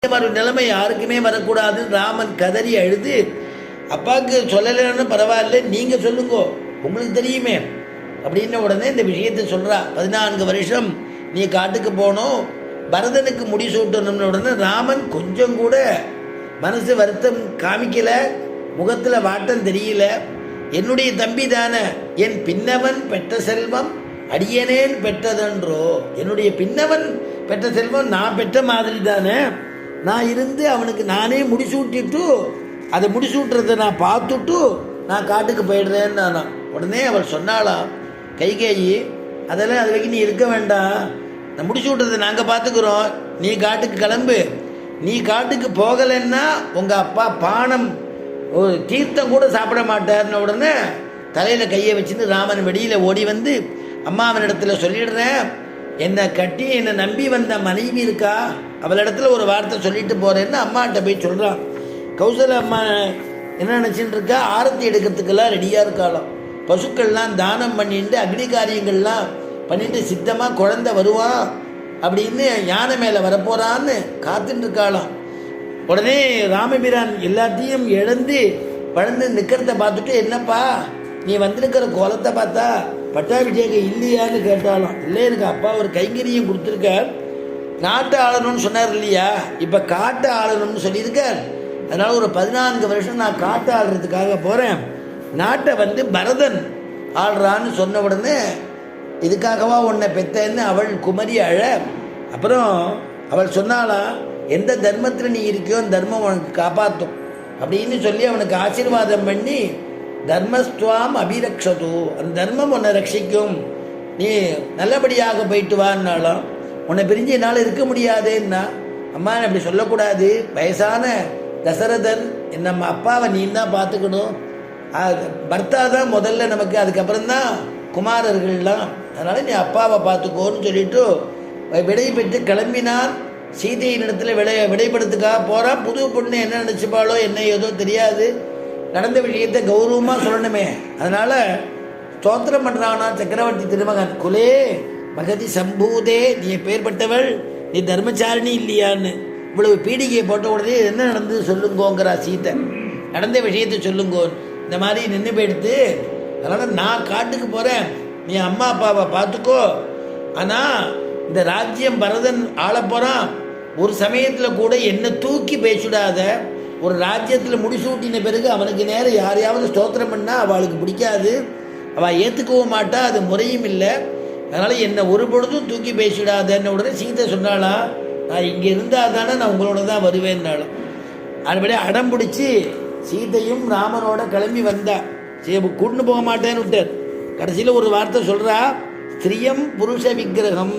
ஒரு நிலைமை யாருக்குமே வரக்கூடாது. ராமன் கதறி அழுது, அப்பாவுக்கு சொல்லலைன்னு பரவாயில்ல, நீங்கள் சொல்லுங்கோ, உங்களுக்கு தெரியுமே அப்படின்ன உடனே இந்த விஷயத்தை சொல்கிறா. 14 வருஷம் நீ காட்டுக்கு போனோம், பரதனுக்கு முடிசூட்டணும்னு உடனே ராமன் கொஞ்சம் கூட மனசு வருத்தம் காமிக்கலை, முகத்தில் வாட்டம் தெரியல. என்னுடைய தம்பி தானே, என் பின்னவன் பெற்ற செல்வம் அடியனேன் பெற்றதன்றோ, என்னுடைய பின்னவன் பெற்ற செல்வம் நான் பெற்ற மாதிரி தானே, நான் இருந்து அவனுக்கு நானே முடிசூட்டிட்டு அதை முடிசூட்டுறதை நான் பார்த்துட்டு நான் காட்டுக்கு போயிடுறேன்னு நானா. உடனே அவள் சொன்னாலாம், கைகேயி அதெல்லாம் அது வரைக்கும் நீ இருக்க வேண்டாம், நான் முடிசூட்டுறதை நாங்கள் பார்த்துக்குறோம், நீ காட்டுக்கு கிளம்பு. நீ காட்டுக்கு போகலைன்னா உங்கள் அப்பா பானம் ஒரு தீர்த்தம் கூட சாப்பிட மாட்டார்னு உடனே தலையில் கையை வச்சுன்னு ராமன் வெளியில் ஓடி வந்து, அம்மா அவனிடத்தில் சொல்லிடுறேன், என்னை கட்டி என்னை நம்பி வந்த மனைவி இருக்கா, அவளிடத்துல ஒரு வார்த்தை சொல்லிட்டு போகிறேன்னு அம்மாட்ட போய் சொல்கிறான். கௌசல அம்மா என்ன நினச்சின்னு இருக்கா, ஆரத்தி எடுக்கிறதுக்கெல்லாம் ரெடியாக இருக்காளாம். பசுக்கள்லாம் தானம் பண்ணிட்டு அக்னி காரியங்கள்லாம் பண்ணிட்டு சித்தமாக குழந்தை வருவான் அப்படின்னு யானை மேலே வரப்போகிறான்னு காத்துட்டு இருக்காளாம். உடனே ராமபிரான் எல்லாத்தையும் இழந்து வளர்ந்து நிற்கிறத பார்த்துட்டு, என்னப்பா நீ வந்திருக்கிற கோலத்தை பார்த்தா பட்டாபிஷேகம் இல்லையான்னு கேட்டாலும், இல்லை எனக்கு அப்பா ஒரு கைங்கரியம் கொடுத்துருக்கார், நாட்டை ஆளணும்னு சொன்னார் இல்லையா, இப்போ காட்டை ஆளணும்னு சொல்லியிருக்கார். அதனால் ஒரு 14 வருஷம் நான் காட்டை ஆளுறதுக்காக போகிறேன், நாட்டை வந்து பரதன் ஆள்றான்னு சொன்ன உடனே, இதுக்காகவா உன்னை பெத்தேன்னு அவள் குமரி அழ. அப்புறம் அவள் சொன்னாலாம், எந்த தர்மத்தில் நீ இருக்கியோ அந்த தர்மம் உனக்கு காப்பாற்றும் அப்படின்னு சொல்லி அவனுக்கு ஆசீர்வாதம் பண்ணி, தர்மஸ்துவாம் அபிரக்ஷது, அந்த தர்மம் உன்னை ரட்சிக்கும், நீ நல்லபடியாக போயிட்டு வான்னாலும், உன்னை பிரிஞ்சு என்னால் இருக்க முடியாதேன்னா, அம்மா அப்படி சொல்லக்கூடாது, வயசான தசரதன் நம்ம அப்பாவை நீ தான் பார்த்துக்கணும், பர்த்தா தான் முதல்ல நமக்கு, அதுக்கப்புறம்தான் குமாரர்கள்லாம், அதனால் நீ அப்பாவை பார்த்துக்கோன்னு சொல்லிட்டு விடை பெற்று கிளம்பினான். சீதையின் இடத்துல விடைபடுத்துக்காக போகிறான். புது பொண்ணு என்ன நினச்சிப்பாளோ என்ன ஏதோ தெரியாது, நடந்த விஷயத்தை கௌரவமாக சொல்லணுமே, அதனால் ஸ்தோத்திரம் பண்ணுறானா சக்கரவர்த்தி திருமகன், குலே மகதி சம்பூதே, நீ பேர்பட்டவள், நீ தர்மச்சாரிணி இல்லையான்னு. இவ்வளவு பீடிகையை போட்ட உடனே என்ன நடந்தது சொல்லுங்கோங்கிறா சீத்தை, நடந்த விஷயத்தை சொல்லுங்கோ, இந்த மாதிரி நின்று போயிடுத்து, அதனால் நான் காட்டுக்கு போகிறேன், நீ அம்மா அப்பாவை பார்த்துக்கோ, ஆனால் இந்த ராஜ்யம் பரதன் ஆள போகிறான், ஒரு சமயத்தில் கூட என்ன தூக்கி பேசிடாத, ஒரு ராஜ்யத்தில் முடிசூட்டின பிறகு அவனுக்கு நேரம் யாரையாவது ஸ்தோத்திரம் பண்ணால் அவளுக்கு பிடிக்காது, அவள் ஏற்றுக்கவும் மாட்டா, அது முறையும் இல்லை, அதனால் என்னை ஒரு பொழுதும் தூக்கி பேசிடாதன்னு உடனே சீதை சொன்னாளா, நான் இங்கே இருந்தால் தானே நான் உங்களோட தான் வருவேன்னாலும். அதுபடி அடம் பிடிச்சி சீதையும் ராமனோட கிளம்பி வந்தா. கூட்டுன்னு போக மாட்டேன்னு விட்டார். கடைசியில் ஒரு வார்த்தை சொல்கிறா, ஸ்திரியம் புருஷ விக்கிரகம்.